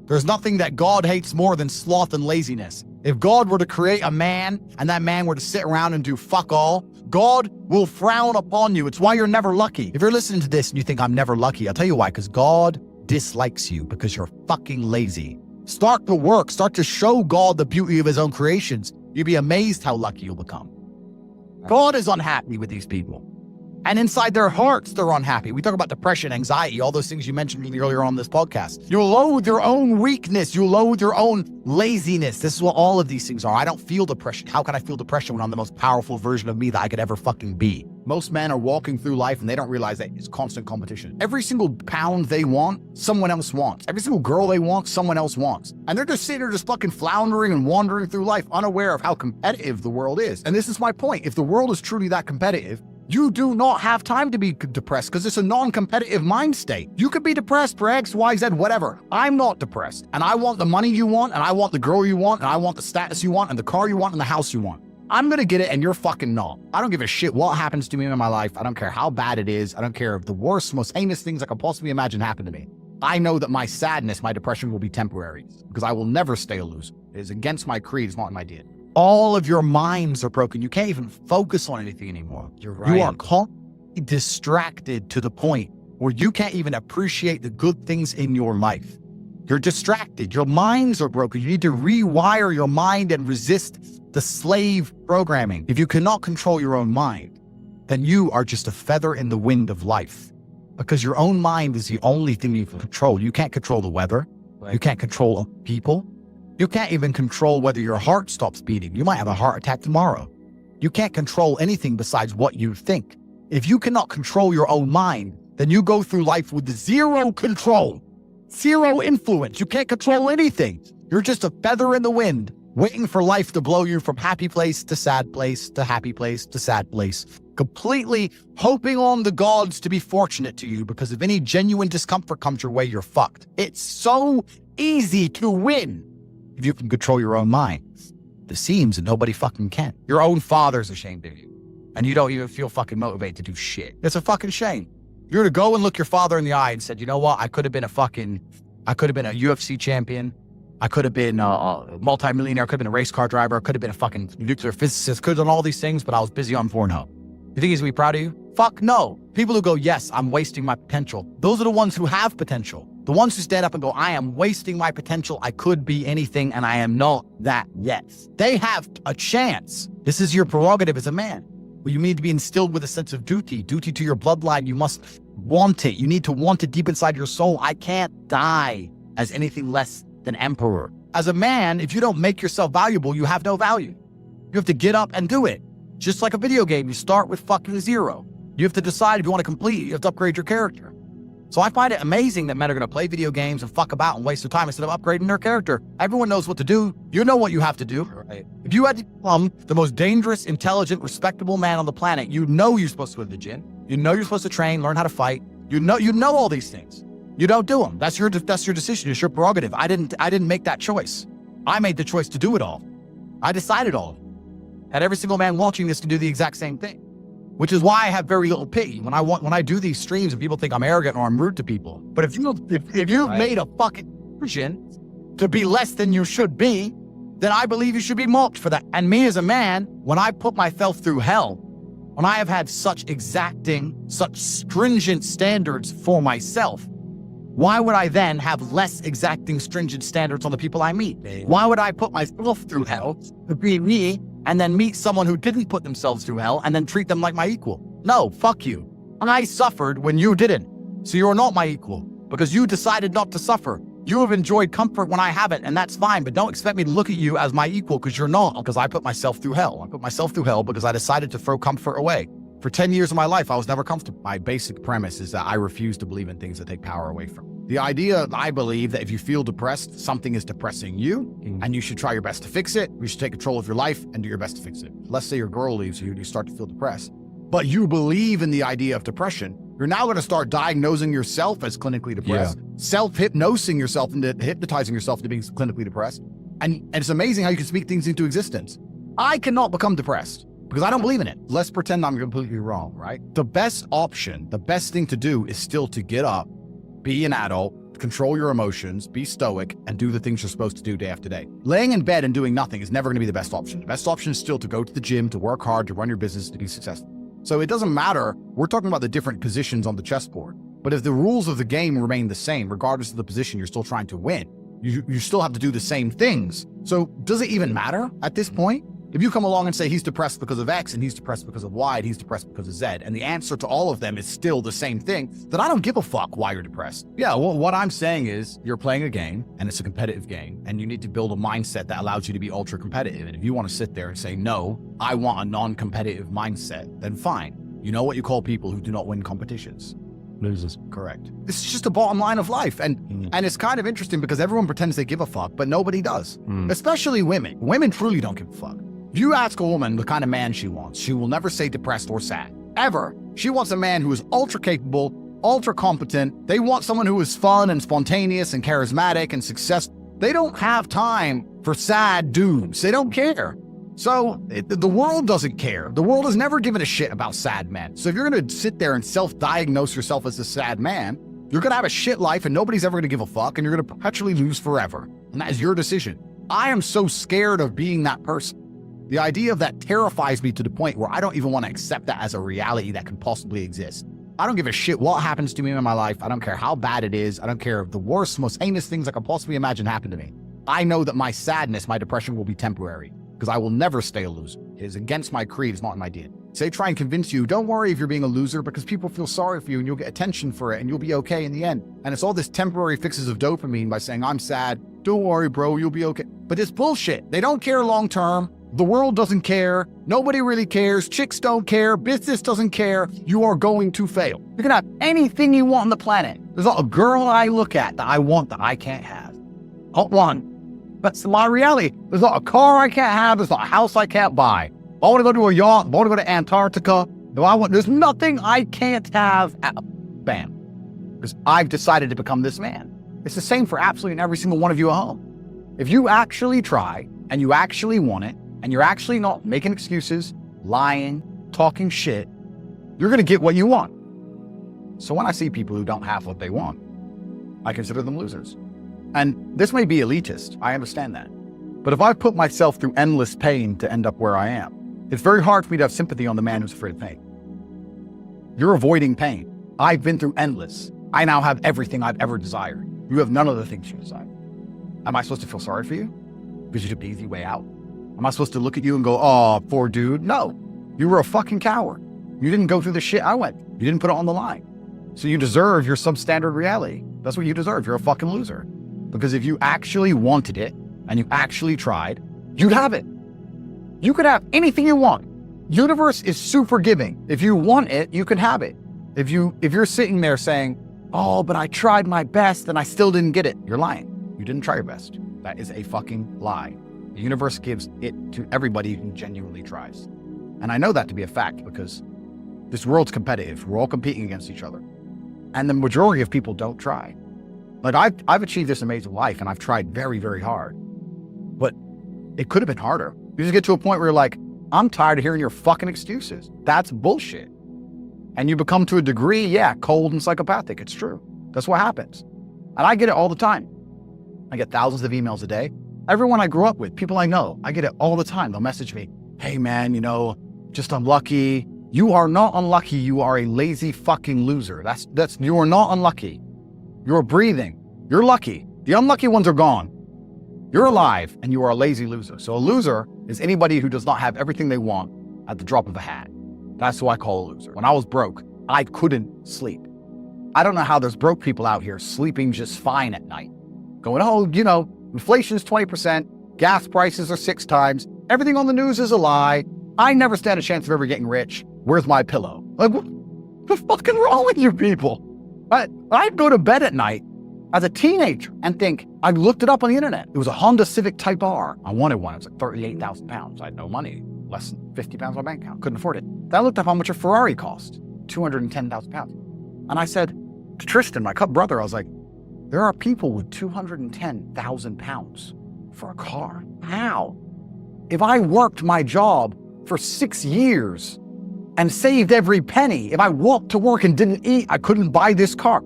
There's nothing that God hates more than sloth and laziness. If God were to create a man and that man were to sit around and do fuck all, God will frown upon you. It's why you're never lucky. If you're listening to this and you think I'm never lucky, I'll tell you why, because God dislikes you because you're fucking lazy. Start to work. Start to show God the beauty of his own creations. You'll be amazed how lucky you'll become. God is unhappy with these people. And inside their hearts, they're unhappy. We talk about depression, anxiety, all those things you mentioned earlier on this podcast. You'll loathe your own weakness. You'll loathe your own laziness. This is what all of these things are. I don't feel depression. How can I feel depression when I'm the most powerful version of me that I could ever fucking be? Most men are walking through life and they don't realize that it's constant competition. Every single pound they want, someone else wants. Every single girl they want, someone else wants. And they're just sitting there just fucking floundering and wandering through life, unaware of how competitive the world is. And this is my point. If the world is truly that competitive, you do not have time to be depressed because it's a non-competitive mind state. You could be depressed for X, Y, Z, whatever. I'm not depressed. And I want the money you want, and I want the girl you want, and I want the status you want, and the car you want, and the house you want. I'm gonna get it, and you're fucking not. I don't give a shit what happens to me in my life. I don't care how bad it is. I don't care if the worst, most heinous things I could possibly imagine happen to me. I know that my sadness, my depression will be temporary because I will never stay a loser. It is against my creed. It's not in my DNA. All of your minds are broken. You can't even focus on anything anymore. You're right. You are constantly distracted to the point where you can't even appreciate the good things in your life. You're distracted. Your minds are broken. You need to rewire your mind and resist the slave programming. If you cannot control your own mind, then you are just a feather in the wind of life because your own mind is the only thing you can control. You can't control the weather. You can't control people. You can't even control whether your heart stops beating. You might have a heart attack tomorrow. You can't control anything besides what you think. If you cannot control your own mind, then you go through life with zero control, zero influence. You can't control anything. You're just a feather in the wind, waiting for life to blow you from happy place to sad place to happy place to sad place, completely hoping on the gods to be fortunate to you because if any genuine discomfort comes your way, you're fucked. It's so easy to win if you can control your own mind. It seems that nobody fucking can. Your own father's ashamed of you, and you don't even feel fucking motivated to do shit. It's a fucking shame. You're to go and look your father in the eye and said, you know what? I could have been a UFC champion. I could have been a multimillionaire. I could have been a race car driver. I could have been a fucking nuclear physicist. Could have done all these things, but I was busy on Pornhub. You think he's gonna be proud of you? Fuck no. People who go, yes, I'm wasting my potential. Those are the ones who have potential. The ones who stand up and go, I am wasting my potential. I could be anything and I am not that yet. They have a chance. This is your prerogative as a man. Well, you need to be instilled with a sense of duty to your bloodline. You must want it. You need to want it deep inside your soul. I can't die as anything less than emperor. As a man, if you don't make yourself valuable, you have no value. You have to get up and do it. Just like a video game, you start with fucking zero. You have to decide if you want to complete it. You have to upgrade your character. So I find it amazing that men are going to play video games and fuck about and waste their time instead of upgrading their character. Everyone knows what to do. You know what you have to do. Right. If you had to become the most dangerous, intelligent, respectable man on the planet, you know you're supposed to go to the gym. You know you're supposed to train, learn how to fight. You know all these things. You don't do them. That's your decision. It's your prerogative. I didn't make that choice. I made the choice to do it all. I decided all. And every single man watching this can do the exact same thing. Which is why I have very little pity when I do these streams and people think I'm arrogant or I'm rude to people. But if you've made a fucking decision to be less than you should be, then I believe you should be mocked for that. And me as a man, when I put myself through hell, when I have had such exacting, such stringent standards for myself, why would I then have less exacting, stringent standards on the people I meet? Why would I put myself through hell to be me and then meet someone who didn't put themselves through hell and then treat them like my equal? No, fuck you. I suffered when you didn't. So you're not my equal because you decided not to suffer. You have enjoyed comfort when I haven't, and that's fine, but don't expect me to look at you as my equal because you're not, because I put myself through hell. I put myself through hell because I decided to throw comfort away. For 10 years of my life, I was never comfortable. My basic premise is that I refuse to believe in things that take power away from me. The idea, I believe, that if you feel depressed, something is depressing you, and you should try your best to fix it. You should take control of your life and do your best to fix it. Let's say your girl leaves you, you start to feel depressed. But you believe in the idea of depression. You're now going to start diagnosing yourself as clinically depressed, self-hypnosing yourself into hypnotizing yourself into being clinically depressed. And it's amazing how you can speak things into existence. I cannot become depressed because I don't believe in it. Let's pretend I'm completely wrong, right? The best option, the best thing to do is still to get up, be an adult, control your emotions, be stoic, and do the things you're supposed to do day after day. Laying in bed and doing nothing is never going to be the best option. The best option is still to go to the gym, to work hard, to run your business, to be successful. So it doesn't matter. We're talking about the different positions on the chessboard. But if the rules of the game remain the same, regardless of the position you're still trying to win, you still have to do the same things. So does it even matter at this point? If you come along and say he's depressed because of X and he's depressed because of Y and he's depressed because of Z, and the answer to all of them is still the same thing, then I don't give a fuck why you're depressed. Yeah, well, what I'm saying is you're playing a game and it's a competitive game and you need to build a mindset that allows you to be ultra competitive. And if you want to sit there and say, no, I want a non-competitive mindset, then fine. You know what you call people who do not win competitions? Losers. Correct. This is just a bottom line of life. And it's kind of interesting because everyone pretends they give a fuck, but nobody does. Especially women. Women truly don't give a fuck. If you ask a woman the kind of man she wants, she will never say depressed or sad. Ever. She wants a man who is ultra capable, ultra competent. They want someone who is fun and spontaneous and charismatic and successful. They don't have time for sad dudes. They don't care. So the world doesn't care. The world has never given a shit about sad men. So if you're going to sit there and self-diagnose yourself as a sad man, you're going to have a shit life and nobody's ever going to give a fuck and you're going to perpetually lose forever. And that is your decision. I am so scared of being that person. The idea of that terrifies me to the point where I don't even want to accept that as a reality that can possibly exist. I don't give a shit what happens to me in my life. I don't care how bad it is. I don't care if the worst, most heinous things I could possibly imagine happen to me. I know that my sadness, my depression will be temporary because I will never stay a loser. It is against my creed. It's not in my DNA. So they try and convince you, don't worry if you're being a loser because people feel sorry for you and you'll get attention for it and you'll be okay in the end. And it's all this temporary fixes of dopamine by saying, I'm sad. Don't worry, bro, you'll be okay. But it's bullshit. They don't care long term. The world doesn't care. Nobody really cares. Chicks don't care. Business doesn't care. You are going to fail. You can have anything you want on the planet. There's not a girl I look at that I want that I can't have. Not one. That's my reality. There's not a car I can't have. There's not a house I can't buy. I want to go to a yacht. I want to go to Antarctica. There's nothing I can't have. Bam. Because I've decided to become this man. It's the same for absolutely every single one of you at home. If you actually try and you actually want it, and you're actually not making excuses, lying, talking shit, you're going to get what you want. So when I see people who don't have what they want, I consider them losers. And this may be elitist, I understand that. But if I put myself through endless pain to end up where I am, it's very hard for me to have sympathy on the man who's afraid of pain. You're avoiding pain. I've been through endless. I now have everything I've ever desired. You have none of the things you desire. Am I supposed to feel sorry for you? Because you took the easy way out? Am I supposed to look at you and go, oh, poor dude? No, you were a fucking coward. You didn't go through the shit I went. You didn't put it on the line. So you deserve your substandard reality. That's what you deserve. You're a fucking loser. Because if you actually wanted it and you actually tried, you'd have it. You could have anything you want. Universe is super giving. If you want it, you can have it. If you're sitting there saying, oh, but I tried my best and I still didn't get it, you're lying. You didn't try your best. That is a fucking lie. The universe gives it to everybody who genuinely tries. And I know that to be a fact because this world's competitive. We're all competing against each other. And the majority of people don't try. Like I've achieved this amazing life and I've tried very, very hard. But it could have been harder. You just get to a point where you're like, I'm tired of hearing your fucking excuses. That's bullshit. And you become to a degree, yeah, cold and psychopathic. It's true. That's what happens. And I get it all the time. I get thousands of emails a day. Everyone I grew up with, people I know, I get it all the time. They'll message me, hey man, just unlucky. You are not unlucky. You are a lazy fucking loser. You are not unlucky. You're breathing. You're lucky. The unlucky ones are gone. You're alive and you are a lazy loser. So a loser is anybody who does not have everything they want at the drop of a hat. That's who I call a loser. When I was broke, I couldn't sleep. I don't know how there's broke people out here sleeping just fine at night. Going, oh, inflation's 20%, gas prices are 6 times, everything on the news is a lie, I never stand a chance of ever getting rich, where's my pillow? Like, what's fucking wrong with you people? I'd go to bed at night as a teenager and think, I looked it up on the internet. It was a Honda Civic Type R. I wanted one, it was like 38,000 pounds. I had no money, less than 50 pounds on my bank account, couldn't afford it. Then I looked up how much a Ferrari cost, 210,000 pounds. And I said to Tristan, my brother, I was like, there are people with 210,000 pounds for a car. How? If I worked my job for 6 years and saved every penny, if I walked to work and didn't eat, I couldn't buy this car.